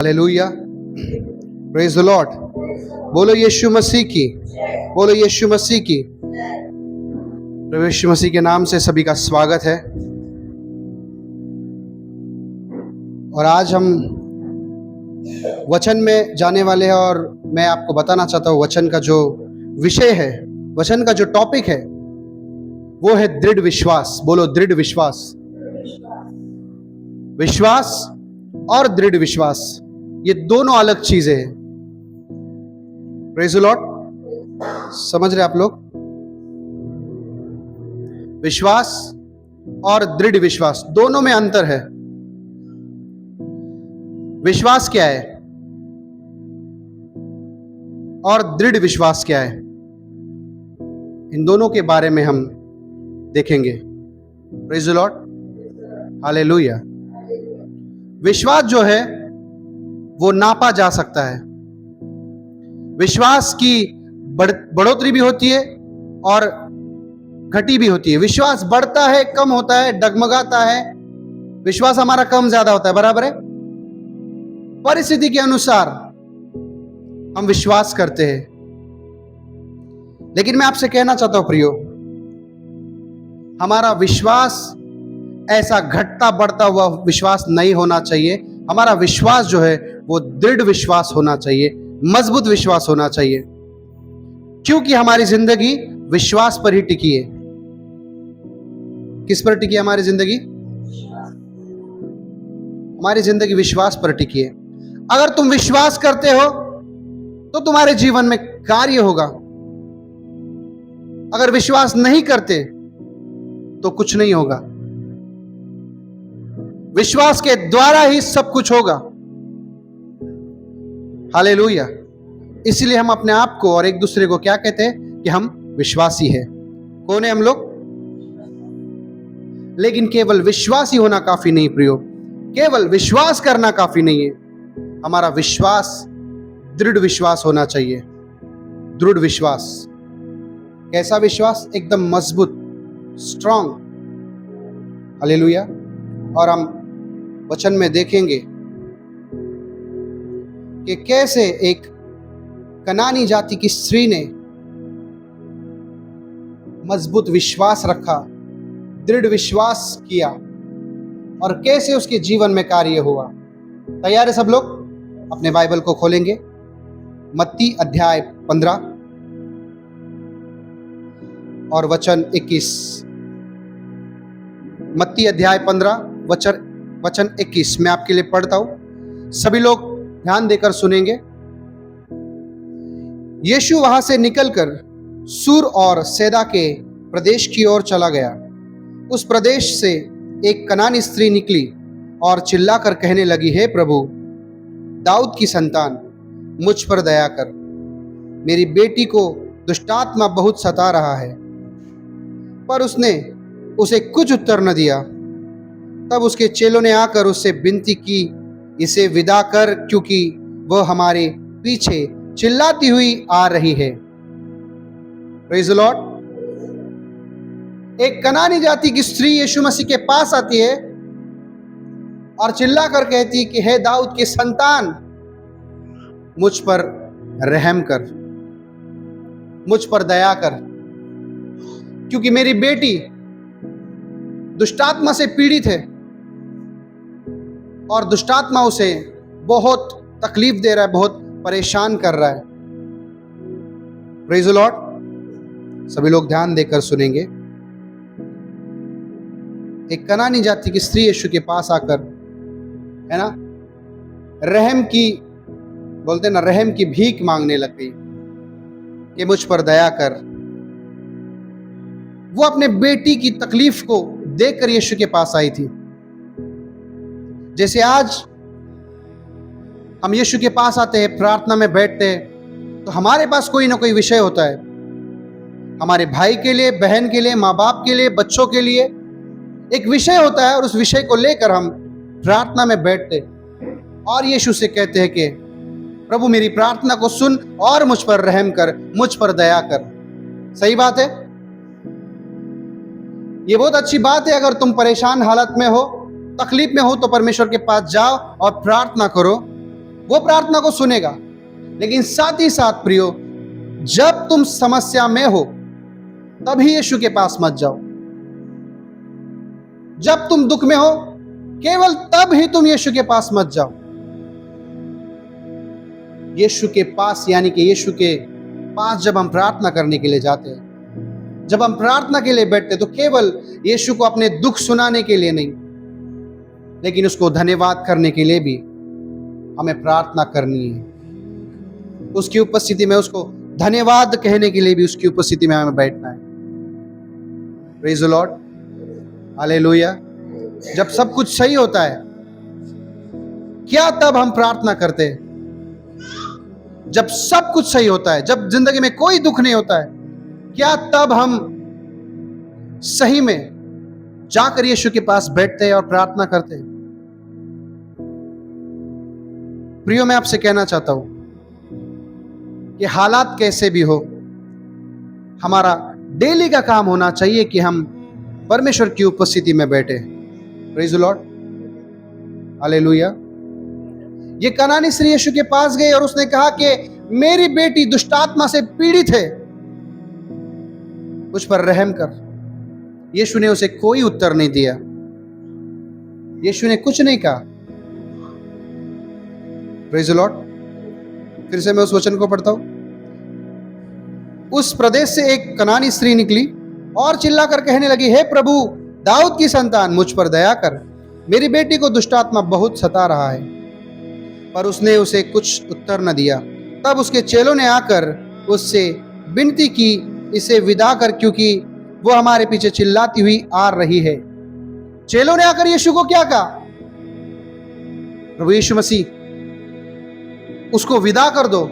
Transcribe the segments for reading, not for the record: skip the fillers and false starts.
Hallelujah, praise the Lord. बोलो यीशु मसीह की, बोलो यीशु मसीह की। प्रभु यीशु मसीह के नाम से सभी का स्वागत है। और आज हम वचन में जाने वाले हैं और मैं आपको बताना चाहता हूँ वचन का जो विषय है, वचन का जो टॉपिक है वो है दृढ़ विश्वास। बोलो दृढ़ विश्वास। विश्वास और दृढ़ विश्वास ये दोनों अलग चीजें हैं। Praise the Lord. समझ रहे आप लोग? विश्वास और दृढ़ विश्वास दोनों में अंतर है। विश्वास क्या है और दृढ़ विश्वास क्या है, इन दोनों के बारे में हम देखेंगे। Praise the Lord, hallelujah. विश्वास जो है वो नापा जा सकता है। विश्वास की बढ़ोतरी भी होती है और घटी भी होती है। विश्वास बढ़ता है, कम होता है, डगमगाता है। विश्वास हमारा कम ज्यादा होता है, बराबर है। परिस्थिति के अनुसार हम विश्वास करते हैं। लेकिन मैं आपसे कहना चाहता हूं प्रियो, हमारा विश्वास ऐसा घटता बढ़ता हुआ विश्वास नहीं होना चाहिए। हमारा विश्वास जो है वो दृढ़ विश्वास होना चाहिए, मजबूत विश्वास होना चाहिए, क्योंकि हमारी जिंदगी विश्वास पर ही टिकी है। किस पर टिकी है हमारी जिंदगी? हमारी जिंदगी विश्वास पर टिकी है। अगर तुम विश्वास करते हो तो तुम्हारे जीवन में कार्य होगा। अगर विश्वास नहीं करते तो कुछ नहीं होगा। विश्वास के द्वारा ही सब कुछ होगा। हालेलुया। इसलिए हम अपने आप को और एक दूसरे को क्या कहते हैं कि हम विश्वासी हैं। कौन है हम लोग? लेकिन केवल विश्वासी होना काफी नहीं प्रियो, केवल विश्वास करना काफी नहीं है। हमारा विश्वास दृढ़ विश्वास होना चाहिए। दृढ़ विश्वास। कैसा विश्वास? एकदम मजबूत, स्ट्रांग। हालेलुया। और हम वचन में देखेंगे कि कैसे एक कनानी जाति की स्त्री ने मजबूत विश्वास रखा, दृढ़ विश्वास किया और कैसे उसके जीवन में कार्य हुआ। तैयार है सब लोग? अपने बाइबल को खोलेंगे। मत्ती अध्याय 15 और वचन 21। मत्ती अध्याय 15 वचन 21 मैं आपके लिए पढ़ता हूं। सभी लोग ध्यान देकर सुनेंगे। यीशु वहां से निकलकर सूर और सैदा के प्रदेश की ओर चला गया। उस प्रदेश से एक कनानी स्त्री निकली और चिल्लाकर कहने लगी, हे प्रभु, दाऊद की संतान, मुझ पर दया कर। मेरी बेटी को दुष्टात्मा बहुत सता रहा है। पर उसने उसे कुछ उत्तर न दिया। तब उसके चेलों ने आकर उससे विनती की, इसे विदा कर, क्योंकि वह हमारे पीछे चिल्लाती हुई आ रही है। Praise the Lord. एक कनानी जाति की स्त्री यीशु मसीह के पास आती है और चिल्ला कर कहती है कि हे दाऊद के संतान, मुझ पर रहम कर, मुझ पर दया कर, क्योंकि मेरी बेटी दुष्टात्मा से पीड़ित है और दुष्टात्मा उसे बहुत तकलीफ दे रहा है, बहुत परेशान कर रहा है। Praise the Lord. सभी लोग ध्यान देकर सुनेंगे। एक कनानी जाति की स्त्री यीशु के पास आकर, है ना, रहम की, बोलते ना, रहम की भीख मांगने लग गई कि मुझ पर दया कर। वो अपने बेटी की तकलीफ को देखकर यीशु के पास आई थी। जैसे आज हम यीशु के पास आते हैं, प्रार्थना में बैठते हैं, तो हमारे पास कोई ना कोई विषय होता है। हमारे भाई के लिए, बहन के लिए, माँ बाप के लिए, बच्चों के लिए एक विषय होता है और उस विषय को लेकर हम प्रार्थना में बैठते और यीशु से कहते हैं कि प्रभु, मेरी प्रार्थना को सुन और मुझ पर रहम कर, मुझ पर दया कर। सही बात है। ये बहुत अच्छी बात है। अगर तुम परेशान हालत में हो, तकलीफ में हो, तो परमेश्वर के पास जाओ और प्रार्थना करो वो प्रार्थना को सुनेगा। लेकिन साथ ही साथ प्रियो, जब तुम समस्या में हो तभी यीशु के पास मत जाओ। जब तुम दुख में हो केवल तब ही तुम यीशु के पास मत जाओ। यीशु के पास यानी कि यीशु के पास जब हम प्रार्थना करने के लिए जाते हैं, जब हम प्रार्थना के लिए बैठते हैं, तो केवल यीशु को अपने दुख सुनाने के लिए नहीं, लेकिन उसको धन्यवाद करने के लिए भी हमें प्रार्थना करनी है। उसकी उपस्थिति में उसको धन्यवाद कहने के लिए भी उसकी उपस्थिति में हमें बैठना है। Praise the Lord, hallelujah. जब सब कुछ सही होता है, क्या तब हम प्रार्थना करते हैं? जब सब कुछ सही होता है, जब जिंदगी में कोई दुख नहीं होता है, क्या तब हम सही में जाकर यीशु के पास बैठते हैं और प्रार्थना करते हैं? प्रियो, मैं आपसे कहना चाहता हूं कि हालात कैसे भी हो, हमारा डेली का काम होना चाहिए कि हम परमेश्वर की उपस्थिति में बैठे। Praise the Lord, hallelujah. ये कनानी स्त्री यीशु के पास गई और उसने कहा कि मेरी बेटी दुष्टात्मा से पीड़ित है, मुझ पर रहम कर। यीशु ने उसे कोई उत्तर नहीं दिया। यीशु ने कुछ नहीं कहा। Praise the Lord. फिर से मैं उस वचन को पढ़ता हूं। उस प्रदेश से एक कनानी स्त्री निकली और चिल्लाकर कहने लगी, हे प्रभु, दाऊद की संतान, मुझ पर दया कर, मेरी बेटी को दुष्टात्मा बहुत सता रहा है। पर उसने उसे कुछ उत्तर न दिया। तब उसके चेलों ने आकर उससे विनती की, इसे विदा कर, क्योंकि वो हमारे पीछे चिल्लाती हुई आ रही है। चेलों ने आकर यीशु को क्या कहा? प्रभु यीशु मसीह, उसको विदा कर दो,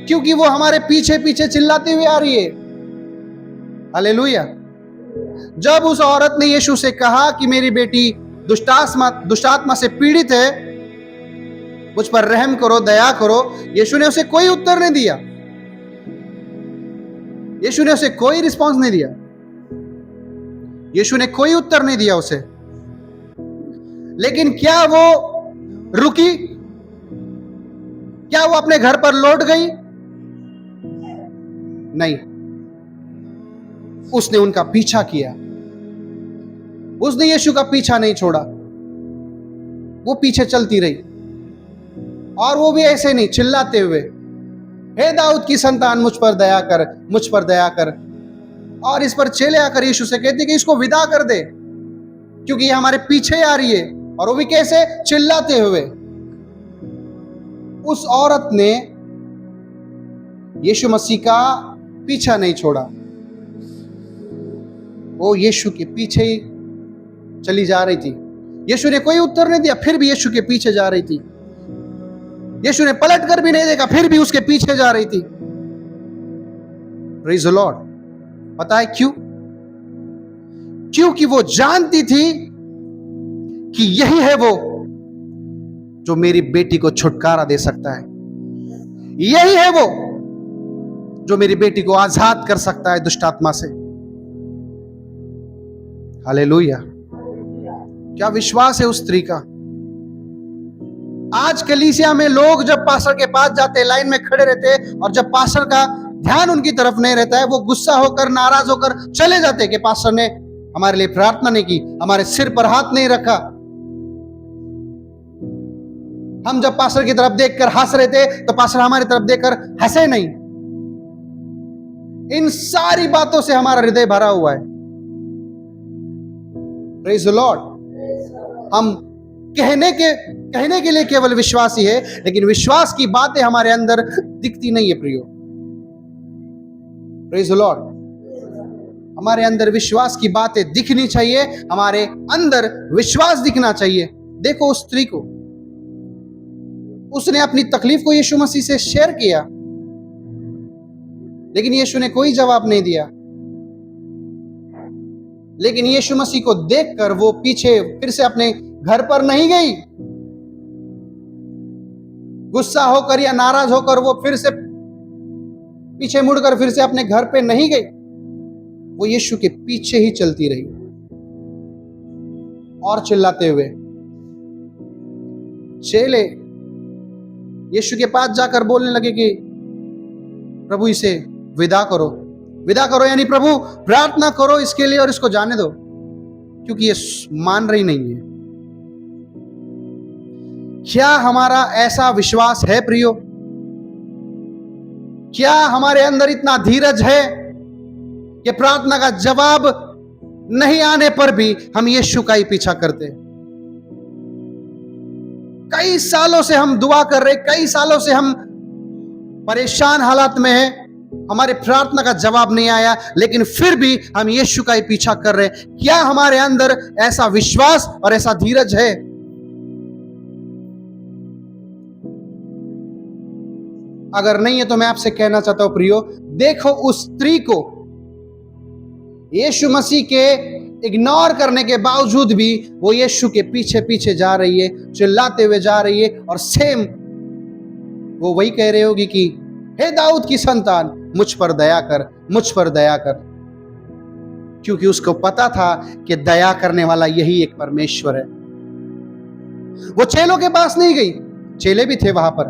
क्योंकि वो हमारे पीछे पीछे चिल्लाती हुई आ रही है। हालेलुया। जब उस औरत ने यीशु से कहा कि मेरी बेटी दुष्टात्मा से पीड़ित है, मुझ पर रहम करो, दया करो, यीशु ने उसे कोई उत्तर नहीं दिया। यीशु ने उसे कोई रिस्पॉन्स नहीं दिया। यीशु ने कोई उत्तर नहीं दिया उसे। लेकिन क्या वो रुकी? क्या वो अपने घर पर लौट गई? नहीं, उसने उनका पीछा किया। उसने यीशु का पीछा नहीं छोड़ा। वो पीछे चलती रही, और वो भी ऐसे नहीं, चिल्लाते हुए, हे दाऊद की संतान, मुझ पर दया कर, मुझ पर दया कर। और इस पर चेले आकर यीशु से कहते कि इसको विदा कर दे, क्योंकि ये हमारे पीछे आ रही है। और वो भी कैसे? चिल्लाते हुए। उस औरत ने यीशु मसीह का पीछा नहीं छोड़ा। वो यीशु के पीछे ही चली जा रही थी। यीशु ने कोई उत्तर नहीं दिया, फिर भी यीशु के पीछे जा रही थी। यीशु ने पलट कर भी नहीं देखा, फिर भी उसके पीछे जा रही थी। Praise the Lord. पता है क्यों? क्योंकि वो जानती थी कि यही है वो जो मेरी बेटी को छुटकारा दे सकता है। यही है वो जो मेरी बेटी को आजाद कर सकता है दुष्टात्मा से। हालेलुया। क्या विश्वास है उस स्त्री का? आज कलीसिया में लोग जब पास्टर के पास जाते, लाइन में खड़े रहते, और जब पास्टर का ध्यान उनकी तरफ नहीं रहता है, वो गुस्सा होकर, नाराज होकर चले जाते कि पास्टर ने हमारे लिए प्रार्थना नहीं की, हमारे सिर पर हाथ नहीं रखा। हम जब पास्टर की तरफ देखकर हंस रहे थे, तो पास्टर हमारी तरफ देखकर हंसे नहीं। इन सारी बातों से हमारा हृदय भरा हुआ है। Praise the Lord. हम कहने के लिए केवल विश्वासी है, लेकिन विश्वास की बातें हमारे अंदर दिखती नहीं है प्रियो। Praise the Lord. हमारे अंदर विश्वास की बातें दिखनी चाहिए, हमारे अंदर विश्वास दिखना चाहिए। देखो उस स्त्री को, उसने अपनी तकलीफ को यीशु मसीह से शेयर किया, लेकिन यीशु ने कोई जवाब नहीं दिया। लेकिन यीशु मसीह को देखकर वो पीछे फिर से अपने घर पर नहीं गई। गुस्सा होकर या नाराज होकर वो फिर से पीछे मुड़कर फिर से अपने घर पे नहीं गई। वो यीशु के पीछे ही चलती रही और चिल्लाते हुए। चेले यीशु के पास जाकर बोलने लगे कि प्रभु इसे विदा करो। विदा करो यानी प्रभु प्रार्थना करो इसके लिए और इसको जाने दो, क्योंकि ये मान रही नहीं है। क्या हमारा ऐसा विश्वास है प्रियो? क्या हमारे अंदर इतना धीरज है कि प्रार्थना का जवाब नहीं आने पर भी हम यीशु का ही पीछा करते हैं? कई सालों से हम दुआ कर रहे, कई सालों से हम परेशान हालात में हैं, हमारे प्रार्थना का जवाब नहीं आया, लेकिन फिर भी हम यीशु का ही पीछा कर रहे हैं। क्या हमारे अंदर ऐसा विश्वास और ऐसा धीरज है? अगर नहीं है तो मैं आपसे कहना चाहता हूं प्रियो, देखो उस स्त्री को यीशु मसीह के इग्नोर करने के बावजूद भी वो यीशु के पीछे पीछे जा रही है, चिल्लाते हुए जा रही है, और सेम वो वही कह रही होगी कि हे दाऊद की संतान, मुझ पर दया कर, मुझ पर दया कर। क्योंकि उसको पता था कि दया करने वाला यही एक परमेश्वर है। वो चेलों के पास नहीं गई, चेले भी थे वहां पर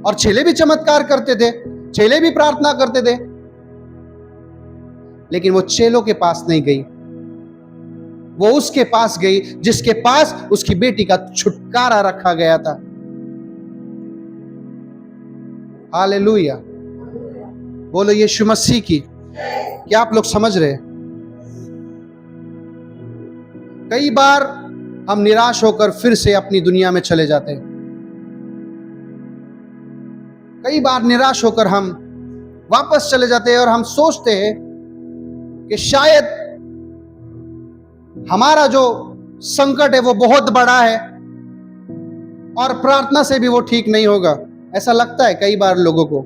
और चेले भी चमत्कार करते थे, चेले भी प्रार्थना करते थे, लेकिन वो चेलों के पास नहीं गई। वो उसके पास गई जिसके पास उसकी बेटी का छुटकारा रखा गया था। हालेलुया, बोलो यीशु मसीह की। क्या आप लोग समझ रहे हैं? कई बार हम निराश होकर फिर से अपनी दुनिया में चले जाते हैं। कई बार निराश होकर हम वापस चले जाते हैं और हम सोचते हैं कि शायद हमारा जो संकट है वो बहुत बड़ा है और प्रार्थना से भी वो ठीक नहीं होगा। ऐसा लगता है कई बार लोगों को,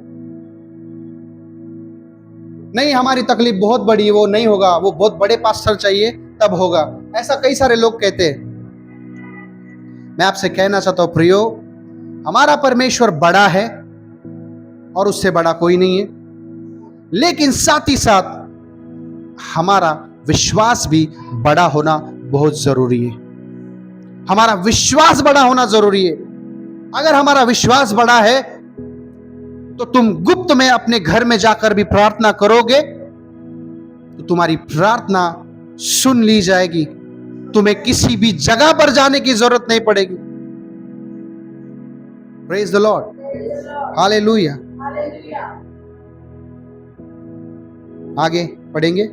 नहीं हमारी तकलीफ बहुत बड़ी है, वो नहीं होगा, वो बहुत बड़े पास्टर चाहिए तब होगा। ऐसा कई सारे लोग कहते हैं। मैं आपसे कहना चाहता हूं प्रियो, हमारा परमेश्वर बड़ा है और उससे बड़ा कोई नहीं है, लेकिन साथ ही साथ हमारा विश्वास भी बड़ा होना बहुत जरूरी है। हमारा विश्वास बड़ा होना जरूरी है। अगर हमारा विश्वास बड़ा है तो तुम गुप्त में अपने घर में जाकर भी प्रार्थना करोगे तो तुम्हारी प्रार्थना सुन ली जाएगी। तुम्हें किसी भी जगह पर जाने की जरूरत नहीं पड़ेगी। Praise the Lord, hallelujah. आगे पढ़ेंगे।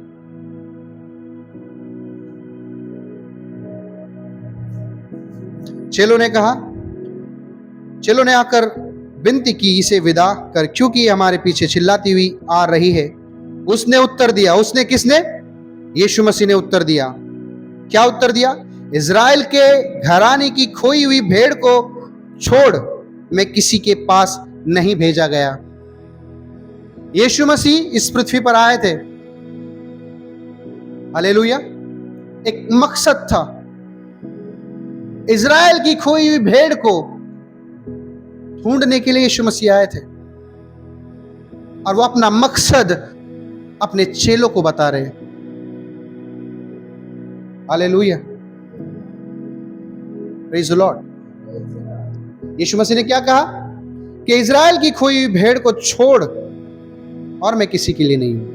चेलों ने आकर विनती की, इसे विदा कर, क्योंकि हमारे पीछे चिल्लाती हुई आ रही है। उसने उत्तर दिया, उसने किसने? यीशु मसीह ने उत्तर दिया। क्या उत्तर दिया? इज़राइल के घराने की खोई हुई भेड़ को छोड़ मैं किसी के पास नहीं भेजा गया। यीशु मसीह इस पृथ्वी पर आए थे, हालेलुया, एक मकसद था। इज़राइल की खोई हुई भेड़ को ढूंढने के लिए यीशु मसीह आए थे और वो अपना मकसद अपने चेलों को बता रहे हैं। Hallelujah, praise the Lord. Yeshu Masih ने क्या कहा कि इज़राइल की खोई हुई भेड़ को छोड़ और मैं किसी के लिए नहीं हूं।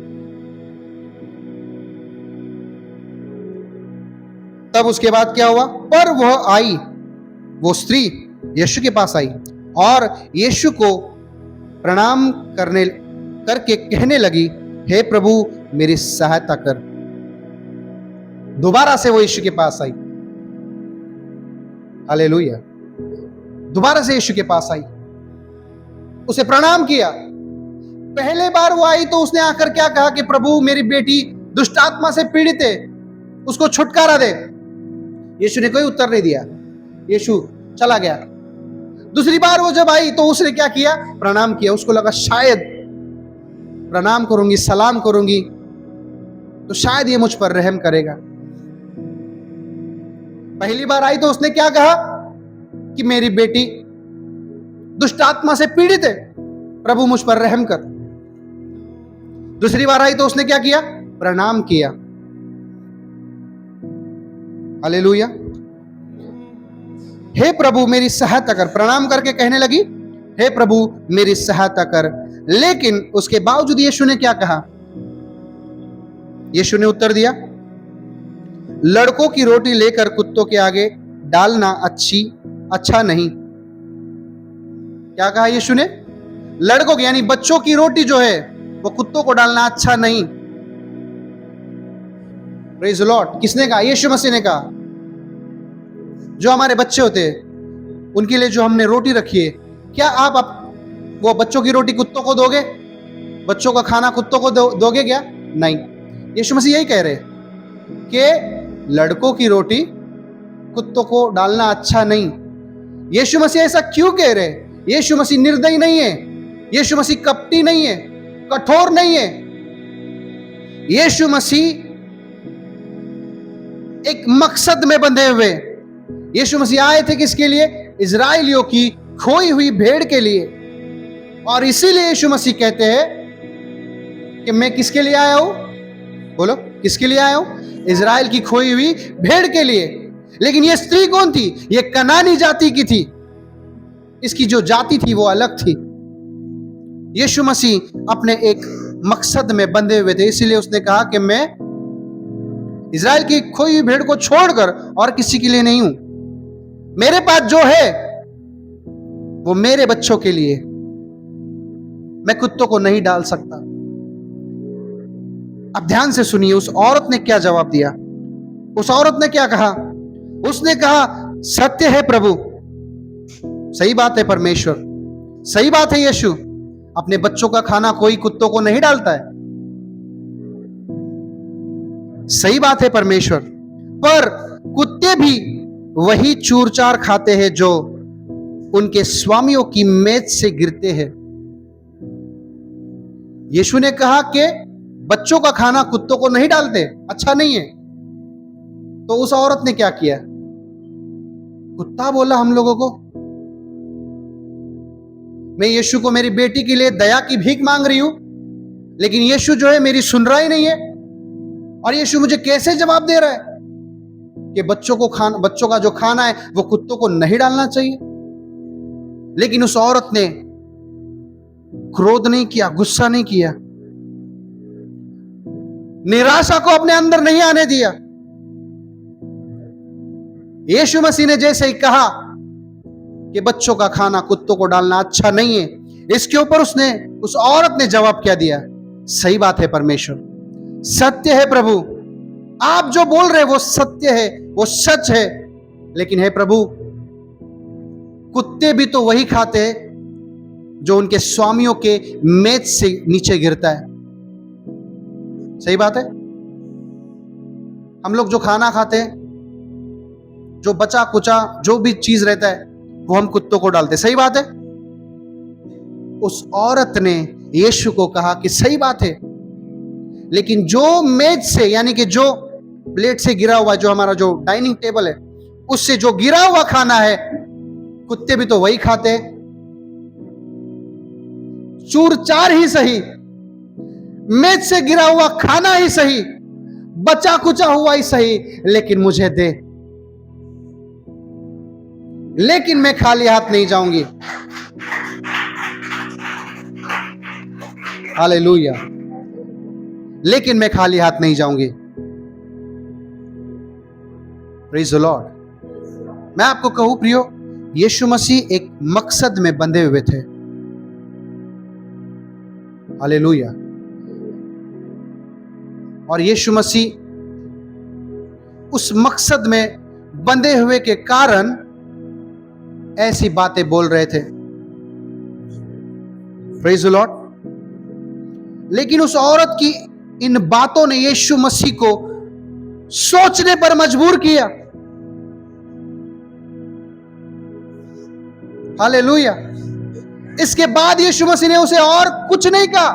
तब उसके बाद क्या हुआ? पर वह आई, वो स्त्री यीशु के पास आई और यीशु को प्रणाम करके कहने लगी, हे प्रभु मेरी सहायता कर। दोबारा से वो यीशु के पास आई। हालेलुया, दोबारा से यीशु के पास आई, उसे प्रणाम किया। पहले बार वो आई तो उसने आकर क्या कहा कि प्रभु मेरी बेटी दुष्ट आत्मा से पीड़ित है, उसको छुटकारा दे। यीशु ने कोई उत्तर नहीं दिया, यीशु चला गया। दूसरी बार वो जब आई तो उसने क्या किया? प्रणाम किया। उसको लगा शायद प्रणाम करूंगी, सलाम करूंगी तो शायद ये मुझ पर रहम करेगा। पहली बार आई तो उसने क्या कहा कि मेरी बेटी दुष्ट आत्मा से पीड़ित है, प्रभु मुझ पर रहम कर। दूसरी बार आई तो उसने क्या किया? प्रणाम किया। हालेलुया, हे प्रभु मेरी सहायता कर। प्रणाम करके कहने लगी, हे प्रभु मेरी सहायता कर। लेकिन उसके बावजूद यीशु ने क्या कहा? यीशु ने उत्तर दिया, लड़कों की रोटी लेकर कुत्तों के आगे डालना अच्छा नहीं। क्या कहा यीशु ने? लड़कों की यानी बच्चों की रोटी जो है वो कुत्तों को डालना अच्छा नहीं। Praise the Lord. किसने कहा? यीशु मसीह ने कहा। जो हमारे बच्चे होते हैं उनके लिए जो हमने रोटी रखी है, क्या आप वो बच्चों की रोटी कुत्तों को दोगे? बच्चों का खाना कुत्तों को दोगे क्या? नहीं। यीशु मसीह यही कह रहे कि लड़कों की रोटी कुत्तों को डालना अच्छा नहीं। यीशु मसीह ऐसा क्यों कह रहे? यीशु मसीह निर्दयी नहीं है, यीशु मसीह कपटी नहीं है, कठोर नहीं है। यीशु मसीह एक मकसद में बंधे हुए। यीशु मसीह आए थे किसके लिए? इजराइलियों की खोई हुई भेड़ के लिए। और इसीलिए यीशु मसीह कहते हैं कि मैं किसके लिए आया हूं? बोलो, किसके लिए आया हूं? इजराइल की खोई हुई भेड़ के लिए। लेकिन यह स्त्री कौन थी? यह कनानी जाति की थी। इसकी जो जाति थी वो अलग थी। यीशु मसीह अपने एक मकसद में बंधे हुए थे, इसीलिए उसने कहा कि मैं इजराइल की खोई हुई भेड़ को छोड़कर और किसी के लिए नहीं हूं। मेरे पास जो है वो मेरे बच्चों के लिए। मैं कुत्तों को नहीं डाल सकता। अब ध्यान से सुनिए, उस औरत ने क्या जवाब दिया? उस औरत ने क्या कहा? उसने कहा, सत्य है प्रभु। सही बात है परमेश्वर, सही बात है यीशु, अपने बच्चों का खाना कोई कुत्तों को नहीं डालता है। सही बात है परमेश्वर, पर कुत्ते भी वही चूर-चार खाते हैं जो उनके स्वामियों की मेज से गिरते हैं। यीशु ने कहा कि बच्चों का खाना कुत्तों को नहीं डालते, अच्छा नहीं है। तो उस औरत ने क्या किया? कुत्ता बोला हम लोगों को। मैं यीशु को मेरी बेटी के लिए दया की भीख मांग रही हूं, लेकिन यीशु जो है मेरी सुन रहा ही नहीं है। और यीशु मुझे कैसे जवाब दे रहा है कि बच्चों का जो खाना है वो कुत्तों को नहीं डालना चाहिए। लेकिन उस औरत ने क्रोध नहीं किया, गुस्सा नहीं किया, निराशा को अपने अंदर नहीं आने दिया। यीशु मसीह ने जैसे ही कहा कि बच्चों का खाना कुत्तों को डालना अच्छा नहीं है, इसके ऊपर उस औरत ने जवाब क्या दिया? सही बात है परमेश्वर, सत्य है प्रभु, आप जो बोल रहे वो सत्य है, वो सच है। लेकिन हे प्रभु, कुत्ते भी तो वही खाते हैं जो उनके स्वामियों के मेज से नीचे गिरता है। सही बात है। हम लोग जो खाना खाते हैं, जो बचा कुचा जो भी चीज रहता है वो हम कुत्तों को डालते। सही बात है। उस औरत ने यीशु को कहा कि सही बात है, लेकिन जो मेज से यानी कि जो प्लेट से गिरा हुआ, जो हमारा जो डाइनिंग टेबल है उससे जो गिरा हुआ खाना है, कुत्ते भी तो वही खाते हैं। चूर-चार ही सही, मेज से गिरा हुआ खाना ही सही, बचा कुचा हुआ ही सही, लेकिन मुझे दे। लेकिन मैं खाली हाथ नहीं जाऊंगी। हालेलुया। लेकिन मैं खाली हाथ नहीं जाऊंगी। Praise the Lord. मैं आपको कहूं प्रियो, यीशु मसीह एक मकसद में बंधे हुए थे। हालेलुया। और यीशु मसीह उस मकसद में बंधे हुए के कारण ऐसी बातें बोल रहे थे। Praise the Lord. लेकिन उस औरत की इन बातों ने यीशु मसीह को सोचने पर मजबूर किया। हालेलुया। इसके बाद यीशु मसीह ने उसे और कुछ नहीं कहा।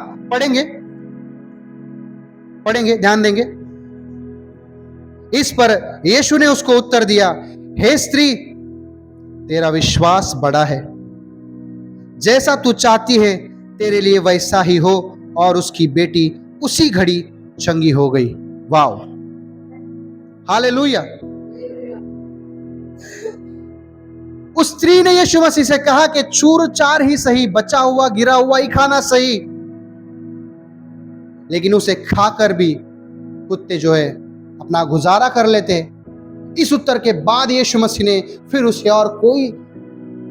पढ़ेंगे, ध्यान देंगे। इस पर यीशु ने उसको उत्तर दिया, हे स्त्री, तेरा विश्वास बड़ा है, जैसा तू चाहती है तेरे लिए वैसा ही हो। और उसकी बेटी उसी घड़ी चंगी हो गई। Wow, hallelujah. उस स्त्री ने यीशु मसीह से कहा कि चूर चार ही सही, बचा हुआ गिरा हुआ ही खाना सही, लेकिन उसे खाकर भी कुत्ते जो है अपना गुजारा कर लेते हैं। इस उत्तर के बाद यीशु मसीह ने फिर उसे और कोई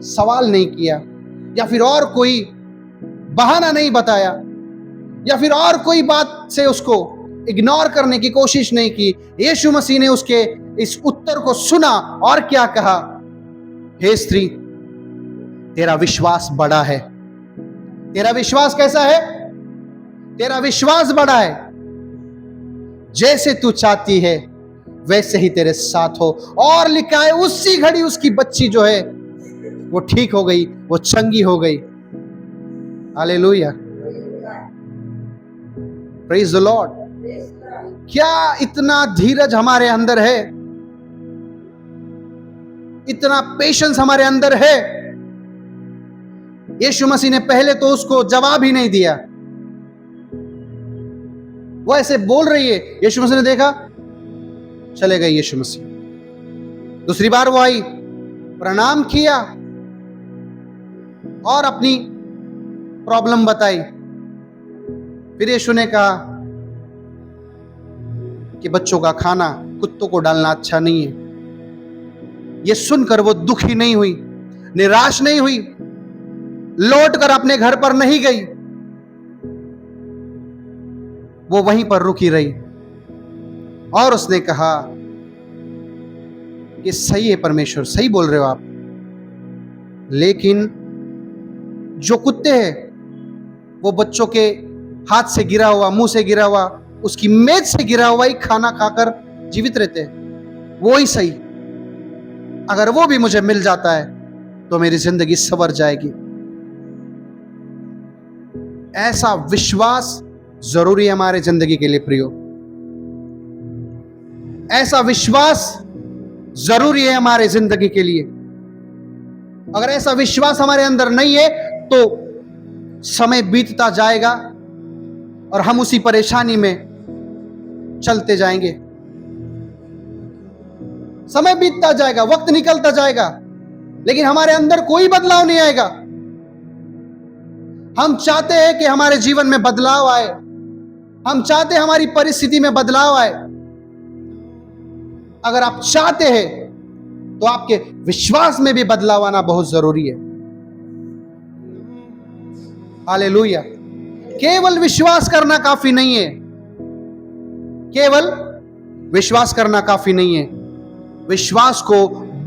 सवाल नहीं किया, या फिर और कोई बहाना नहीं बताया, या फिर और कोई बात से उसको इग्नोर करने की कोशिश नहीं की। यीशु मसीह ने उसके इस उत्तर को सुना और क्या कहा, हे स्त्री, तेरा विश्वास बड़ा है। तेरा विश्वास कैसा है? तेरा विश्वास बड़ा है। जैसे तू चाहती है वैसे ही तेरे साथ हो। और लिखा है उसी घड़ी उसकी बच्ची जो है वो ठीक हो गई, वो चंगी हो गई। Hallelujah, praise the Lord. क्या इतना धीरज हमारे अंदर है, इतना पेशेंस हमारे अंदर है। यीशु मसीह ने पहले तो उसको जवाब ही नहीं दिया, वो ऐसे बोल रही है। यीशु मसीह ने देखा, चले गए यीशु मसीह। दूसरी बार वो आई, प्रणाम किया और अपनी प्रॉब्लम बताई। फिर यीशु ने कहा कि बच्चों का खाना कुत्तों को डालना अच्छा नहीं है। यह सुनकर वो दुखी नहीं हुई, निराश नहीं हुई, लौटकर अपने घर पर नहीं गई, वो वहीं पर रुकी रही और उसने कहा कि सही है परमेश्वर, सही बोल रहे हो आप, लेकिन जो कुत्ते हैं वो बच्चों के हाथ से गिरा हुआ, मुंह से गिरा हुआ, उसकी मेज से गिरा हुआ ही खाना खाकर जीवित रहते हैं, वो ही सही। अगर वो भी मुझे मिल जाता है तो मेरी जिंदगी संवर जाएगी। ऐसा विश्वास जरूरी है हमारे जिंदगी के लिए प्रियो। ऐसा विश्वास जरूरी है हमारे जिंदगी के लिए। अगर ऐसा विश्वास हमारे अंदर नहीं है तो समय बीतता जाएगा और हम उसी परेशानी में चलते जाएंगे। समय बीतता जाएगा, वक्त निकलता जाएगा, लेकिन हमारे अंदर कोई बदलाव नहीं आएगा। हम चाहते हैं कि हमारे जीवन में बदलाव आए, हम चाहते हैं हमारी परिस्थिति में बदलाव आए। अगर आप चाहते हैं तो आपके विश्वास में भी बदलाव आना बहुत जरूरी है। हालेलुया। केवल विश्वास करना काफी नहीं है, केवल विश्वास करना काफी नहीं है, विश्वास को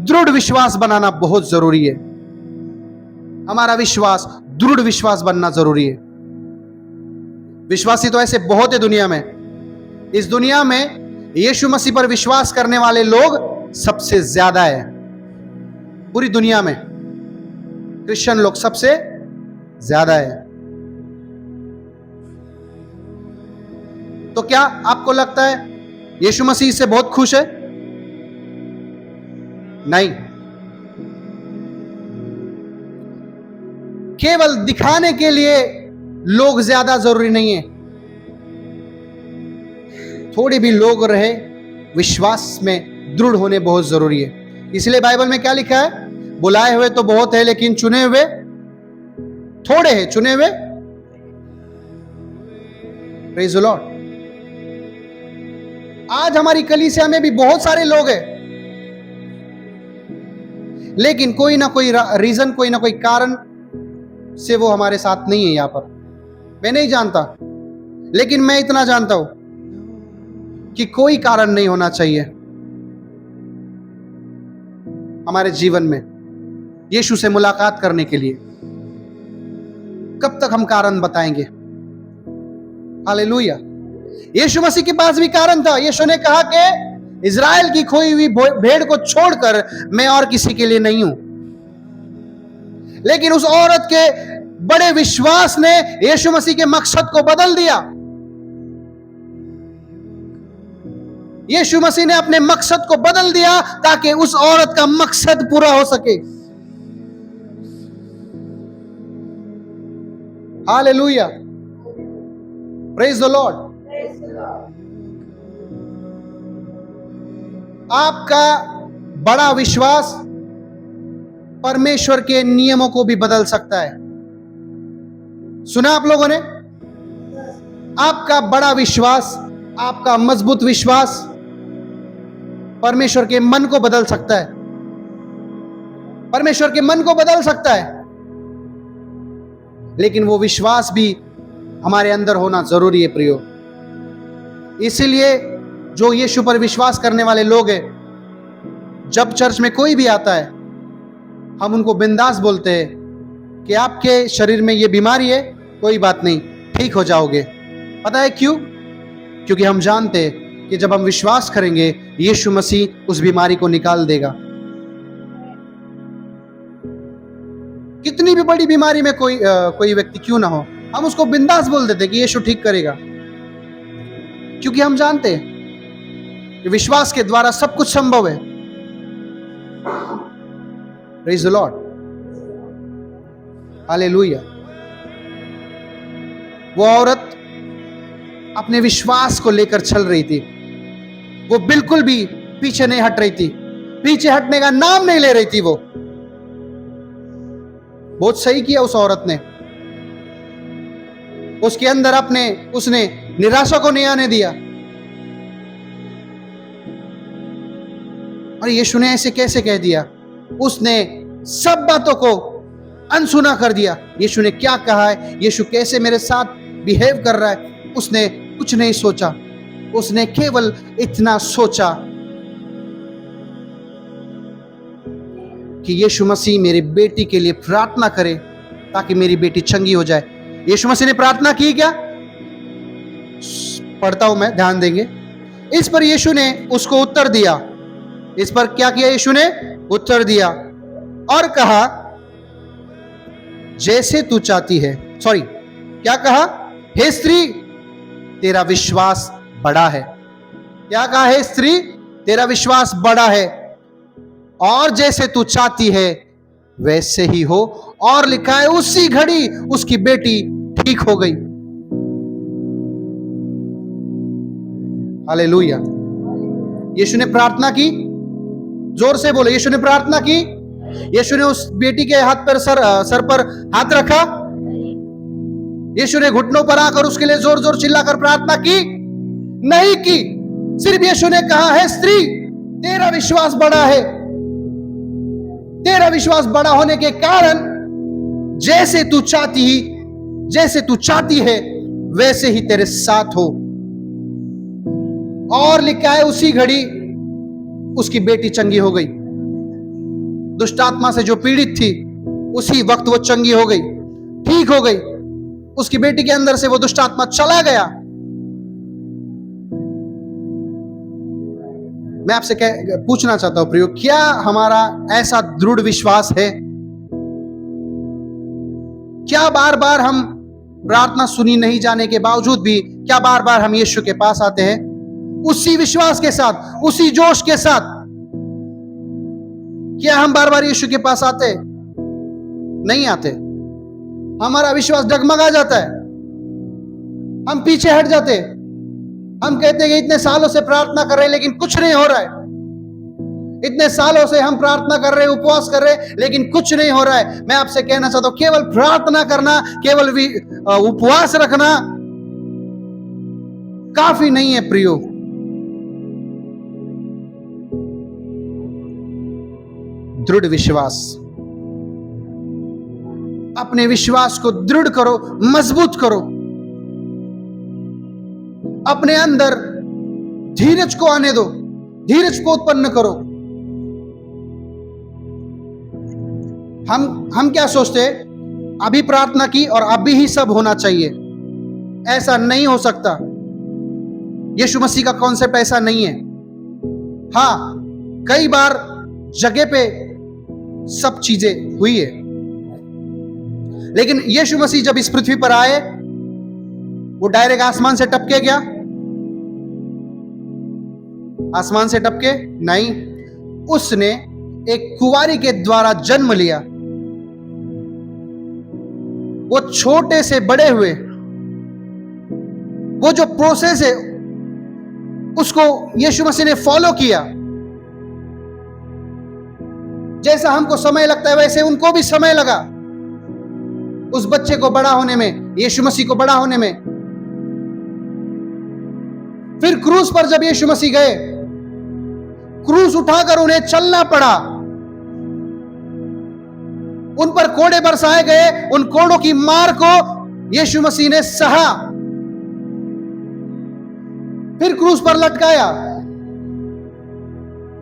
दृढ़ विश्वास बनाना बहुत जरूरी है। हमारा विश्वास दृढ़ विश्वास बनना जरूरी है। विश्वासी तो ऐसे बहुत है दुनिया में। इस दुनिया में यीशु मसीह पर विश्वास करने वाले लोग सबसे ज्यादा है। पूरी दुनिया में क्रिश्चियन लोग सबसे ज्यादा है। तो क्या आपको लगता है यीशु मसीह से बहुत खुश है? नहीं। केवल दिखाने के लिए लोग ज्यादा जरूरी नहीं है। थोड़े भी लोग रहे, विश्वास में दृढ़ होने बहुत जरूरी है। इसलिए बाइबल में क्या लिखा है? बुलाए हुए तो बहुत है लेकिन चुने हुए थोड़े हैं। चुने हुए, प्रेज द लॉर्ड। आज हमारी कलीसिया में भी बहुत सारे लोग हैं, लेकिन कोई ना कोई रीजन, कोई ना कोई कारण से वो हमारे साथ नहीं है यहां पर। मैं नहीं जानता, लेकिन मैं इतना जानता हूं कि कोई कारण नहीं होना चाहिए हमारे जीवन में यीशु से मुलाकात करने के लिए। कब तक हम कारण बताएंगे? हालेलुया। यीशु मसीह के पास भी कारण था। यीशु ने कहा कि इज़राइल की खोई हुई भेड़ को छोड़कर मैं और किसी के लिए नहीं हूं। लेकिन उस औरत के बड़े विश्वास ने यीशु मसीह के मकसद को बदल दिया। यीशु मसीह ने अपने मकसद को बदल दिया ताकि उस औरत का मकसद पूरा हो सके। Hallelujah, praise the Lord. आपका बड़ा विश्वास परमेश्वर के नियमों को भी बदल सकता है। सुना आप लोगों ने? आपका बड़ा विश्वास, आपका मजबूत विश्वास परमेश्वर के मन को बदल सकता है, परमेश्वर के मन को बदल सकता है। लेकिन वो विश्वास भी हमारे अंदर होना जरूरी है प्रियो। इसीलिए जो यीशु पर विश्वास करने वाले लोग हैं, जब चर्च में कोई भी आता है, हम उनको बिंदास बोलते हैं कि आपके शरीर में ये बीमारी है, कोई बात नहीं, ठीक हो जाओगे। पता है क्यों? क्योंकि हम जानते हैं कि जब हम विश्वास करेंगे, यीशु मसीह उस बीमारी को निकाल देगा। कितनी भी बड़ी बीमारी में कोई व्यक्ति क्यों ना हो, हम उसको बिंदास बोल देते कि यीशु ठीक करेगा, क्योंकि हम जानते हैं कि विश्वास के द्वारा सब कुछ संभव है। Praise the Lord, hallelujah. वो औरत अपने विश्वास को लेकर चल रही थी, वो बिल्कुल भी पीछे नहीं हट रही थी, पीछे हटने का नाम नहीं ले रही थी। वो बहुत सही किया उस औरत ने, उसके अंदर उसने निराशा को नहीं आने दिया। और यीशु ने ऐसे कैसे कह दिया? उसने सब बातों को अनसुना कर दिया। यीशु ने क्या कहा है, यीशु कैसे मेरे साथ बिहेव कर रहा है, उसने कुछ नहीं सोचा। उसने केवल इतना सोचा कि यीशु मसीह मेरी बेटी के लिए प्रार्थना करे ताकि मेरी बेटी चंगी हो जाए। यीशु मसीह ने प्रार्थना की क्या? पढ़ता हूं मैं, ध्यान देंगे। इस पर यीशु ने उसको उत्तर दिया। इस पर क्या किया? यीशु ने उत्तर दिया और कहा, जैसे तू चाहती है। सॉरी, क्या कहा? हे स्त्री, तेरा विश्वास बड़ा है। क्या कहा? हे स्त्री, तेरा विश्वास बड़ा है, और जैसे तू चाहती है वैसे ही हो। और लिखा है, उसी घड़ी उसकी बेटी ठीक हो गई। हालेलुया। यीशु ने प्रार्थना की, जोर से बोले, यीशु ने प्रार्थना की। यीशु ने उस बेटी के हाथ पर सर पर हाथ रखा। यीशु ने घुटनों पर आकर उसके लिए जोर जोर चिल्लाकर प्रार्थना की? नहीं की। सिर्फ यीशु ने कहा, है स्त्री, तेरा विश्वास बड़ा है। तेरा विश्वास बड़ा होने के कारण जैसे तू चाहती है वैसे ही तेरे साथ हो। और लिखा है, उसी घड़ी उसकी बेटी चंगी हो गई। दुष्ट आत्मा से जो पीड़ित थी, उसी वक्त वो चंगी हो गई, ठीक हो गई। उसकी बेटी के अंदर से वो दुष्ट आत्मा चला गया। मैं आपसे पूछना चाहता हूं प्रियो, क्या हमारा ऐसा दृढ़ विश्वास है? क्या बार बार हम प्रार्थना सुनी नहीं जाने के बावजूद भी, क्या बार बार हम यीशु के पास आते हैं उसी विश्वास के साथ, उसी जोश के साथ? क्या हम बार बार यीशु के पास आते? नहीं आते। हमारा विश्वास डगमगा जाता है, हम पीछे हट जाते। हम कहते हैं कि इतने सालों से प्रार्थना कर रहे हैं लेकिन कुछ नहीं हो रहा है। इतने सालों से हम प्रार्थना कर रहे हैं, उपवास कर रहे हैं, लेकिन कुछ नहीं हो रहा है। मैं आपसे कहना चाहता हूं, केवल प्रार्थना करना, केवल उपवास रखना काफी नहीं है प्रियो। दृढ़ विश्वास, अपने विश्वास को दृढ़ करो, मजबूत करो। अपने अंदर धीरज को आने दो, धीरज को उत्पन्न करो। हम क्या सोचते हैं, अभी प्रार्थना की और अभी ही सब होना चाहिए। ऐसा नहीं हो सकता। यीशु मसीह का कॉन्सेप्ट ऐसा नहीं है। हां, कई बार जगह पे सब चीजें हुई है, लेकिन यीशु मसीह जब इस पृथ्वी पर आए, वो डायरेक्ट आसमान से टपके क्या? आसमान से टपके नहीं। उसने एक कुंवारी के द्वारा जन्म लिया। वो छोटे से बड़े हुए, वो जो प्रोसेस है उसको यीशु मसीह ने फॉलो किया। जैसा हमको समय लगता है वैसे उनको भी समय लगा उस बच्चे को बड़ा होने में, यीशु मसीह को बड़ा होने में। फिर क्रूस पर जब यीशु मसीह गए, क्रूस उठाकर उन्हें चलना पड़ा। उन पर कोड़े बरसाए गए, उन कोड़ों की मार को यीशु मसीह ने सहा। फिर क्रूस पर लटकाया,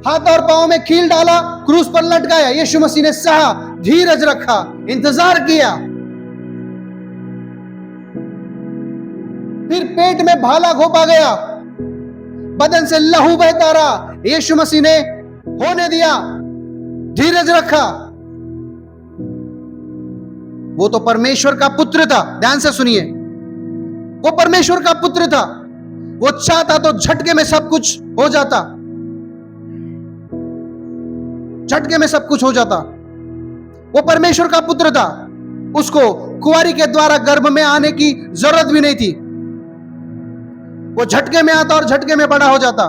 हाथ और पांव में कील डाला, क्रूस पर लटकाया, यीशु मसीह ने सहा, धीरज रखा, इंतजार किया। फिर पेट में भाला घोंपा गया, बदन से लहू बहता रहा, यीशु मसीह ने होने दिया, धीरज रखा। वो तो परमेश्वर का पुत्र था, ध्यान से सुनिए, वो परमेश्वर का पुत्र था। वो चाहता तो झटके में सब कुछ हो जाता, झटके में सब कुछ हो जाता। वो परमेश्वर का पुत्र था, उसको कुंवारी के द्वारा गर्भ में आने की जरूरत भी नहीं थी। वो झटके में आता और झटके में बड़ा हो जाता,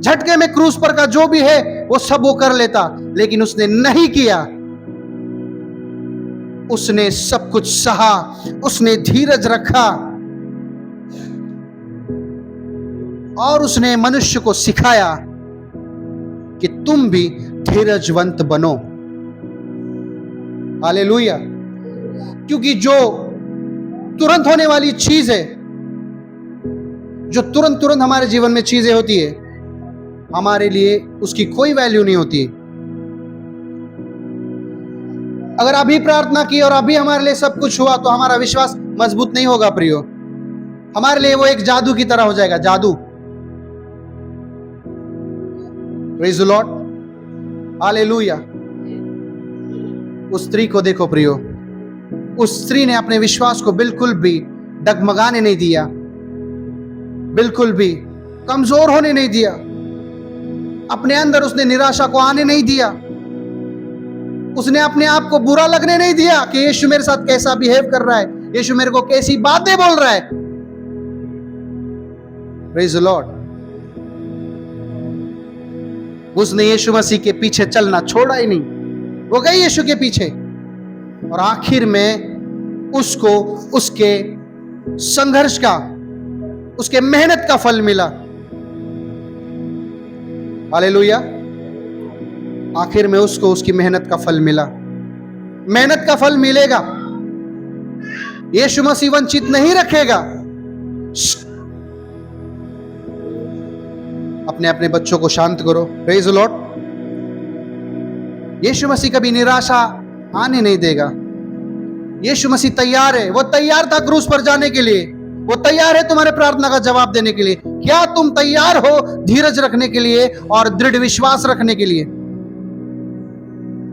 झटके में क्रूस पर का जो भी है वो सब वो कर लेता। लेकिन उसने नहीं किया, उसने सब कुछ सहा, उसने धीरज रखा और उसने मनुष्य को सिखाया कि तुम भी धीरजवंत बनो। हालेलुया। क्योंकि जो तुरंत होने वाली चीज है, जो तुरंत तुरंत हमारे जीवन में चीजें होती है, हमारे लिए उसकी कोई वैल्यू नहीं होती। अगर अभी प्रार्थना की और अभी हमारे लिए सब कुछ हुआ तो हमारा विश्वास मजबूत नहीं होगा प्रियो। हमारे लिए वो एक जादू की तरह हो जाएगा, जादू। Praise the Lord, hallelujah. उस स्त्री को देखो प्रियो, उस स्त्री ने अपने विश्वास को बिल्कुल भी डगमगाने नहीं दिया, बिल्कुल भी कमजोर होने नहीं दिया, अपने अंदर उसने निराशा को आने नहीं दिया, उसने अपने आप को बुरा लगने नहीं दिया कि यीशु मेरे साथ कैसा बिहेव कर रहा है, यीशु मेरे को कैसी बातें बोल रहा है। Praise the Lord. उसने यीशु मसीह के पीछे चलना छोड़ा ही नहीं, वो गई यीशु के पीछे और आखिर में उसको उसके संघर्ष का, उसके मेहनत का फल मिला। हालेलुया। आखिर में उसको उसकी मेहनत का फल मिला। मेहनत का फल मिलेगा, यीशु मसीह वंचित नहीं रखेगा। अपने अपने बच्चों को शांत करो। Praise the Lord. Yeshu Masih कभी निराशा आने नहीं देगा। यीशु मसीह तैयार है, वो तैयार था क्रूस पर जाने के लिए, वो तैयार है तुम्हारे प्रार्थना का जवाब देने के लिए। क्या तुम तैयार हो धीरज रखने के लिए और दृढ़ विश्वास रखने के लिए?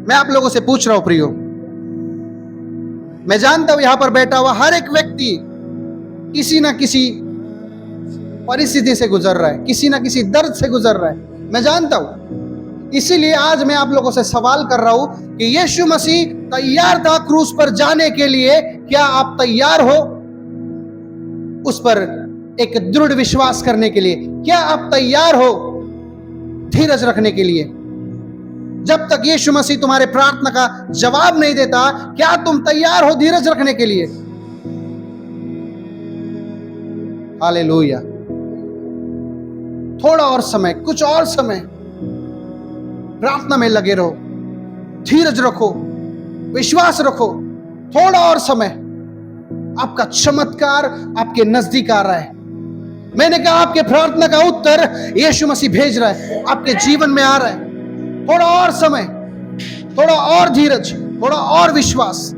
मैं आप लोगों से पूछ रहा हूं प्रियो। मैं जानता हूं यहां पर बैठा हुआ हर एक व्यक्ति किसी ना किसी परिस्थिति से गुजर रहा है, किसी ना किसी दर्द से गुजर रहा है, मैं जानता हूं। इसीलिए आज मैं आप लोगों से सवाल कर रहा हूं कि यीशु मसीह तैयार था क्रूस पर जाने के लिए, क्या आप तैयार हो उस पर एक दृढ़ विश्वास करने के लिए? क्या आप तैयार हो धीरज रखने के लिए? जब तक यीशु मसीह तुम्हारे प्रार्थना का जवाब नहीं देता, क्या तुम तैयार हो धीरज रखने के लिए? हालेलुया। थोड़ा और समय, कुछ और समय प्रार्थना में लगे रहो, धीरज रखो, विश्वास रखो। थोड़ा और समय, आपका चमत्कार आपके नजदीक आ रहा है। मैंने कहा आपके प्रार्थना का उत्तर यीशु मसीह भेज रहा है, आपके जीवन में आ रहा है। थोड़ा और समय, थोड़ा और धीरज, थोड़ा और विश्वास।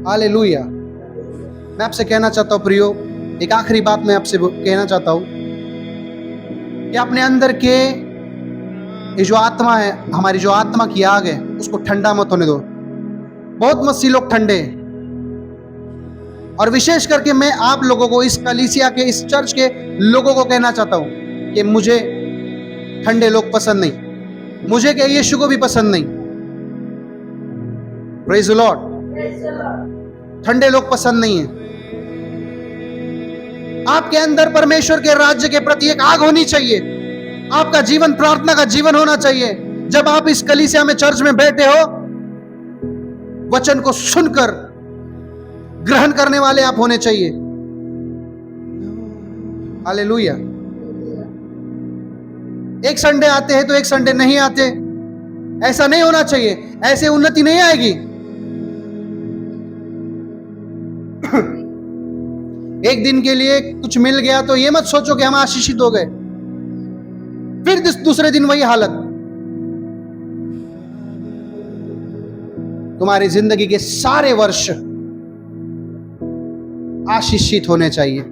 हालेलुया। मैं आपसे कहना चाहता हूं प्रियो, एक आखिरी बात मैं आपसे कहना चाहता हूं कि अपने अंदर के ये जो आत्मा है, हमारी जो आत्मा की आग है, उसको ठंडा मत होने दो। बहुत मसीह लोग ठंडे हैं, और विशेष करके मैं आप लोगों को, इस कलीसिया के, इस चर्च के लोगों को कहना चाहता हूं कि मुझे ठंडे लोग पसंद नहीं, मुझे क्या यीशु को भी पसंद नहीं। Praise the Lord. ठंडे लोग पसंद नहीं है। आपके अंदर परमेश्वर के राज्य के प्रति एक आग होनी चाहिए, आपका जीवन प्रार्थना का जीवन होना चाहिए। जब आप इस कलीसिया में, चर्च में बैठे हो, वचन को सुनकर ग्रहण करने वाले आप होने चाहिए। हालेलुया। एक संडे आते हैं तो एक संडे नहीं आते, ऐसा नहीं होना चाहिए। ऐसे उन्नति नहीं आएगी। एक दिन के लिए कुछ मिल गया तो ये मत सोचो कि हम आशीषित हो गए, फिर दूसरे दिन वही हालत। तुम्हारी जिंदगी के सारे वर्ष आशीषित होने चाहिए।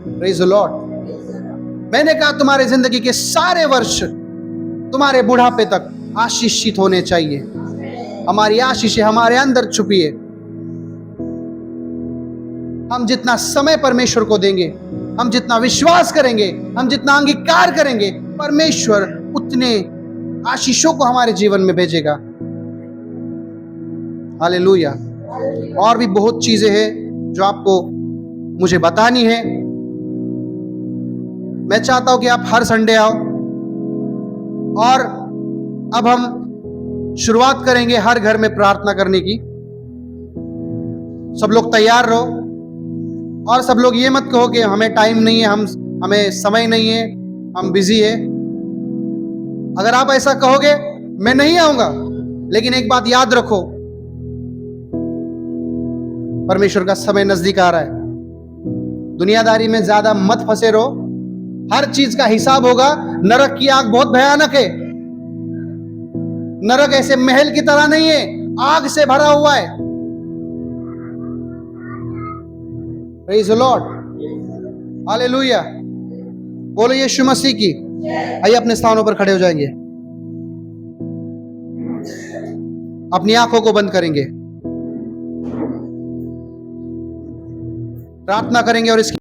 Praise the Lord. मैंने कहा तुम्हारे जिंदगी के सारे वर्ष, तुम्हारे बुढ़ापे तक आशीषित होने चाहिए। हमारी आशीष हमारे अंदर छुपी है। हम जितना समय परमेश्वर को देंगे, हम जितना विश्वास करेंगे, हम जितना अंगीकार करेंगे, परमेश्वर उतने आशीषों को हमारे जीवन में भेजेगा। हालेलुया। और भी बहुत चीजें हैं जो आपको मुझे बतानी है। मैं चाहता हूं कि आप हर संडे आओ। और अब हम शुरुआत करेंगे हर घर में प्रार्थना करने की। सब लोग तैयार रहो। और सब लोग ये मत कहो कि हमें टाइम नहीं है, हमें समय नहीं है, हम बिजी है। अगर आप ऐसा कहोगे मैं नहीं आऊंगा, लेकिन एक बात याद रखो, परमेश्वर का समय नजदीक आ रहा है। दुनियादारी में ज्यादा मत फंसे रहो। हर चीज का हिसाब होगा। नरक की आग बहुत भयानक है। नरक ऐसे महल की तरह नहीं है, आग से भरा हुआ है। Praise the Lord. हालेलुया। बोलो यीशु मसीह की। आइए अपने स्थानों पर खड़े हो जाएंगे, अपनी आंखों को बंद करेंगे, प्रार्थना करेंगे और इसकी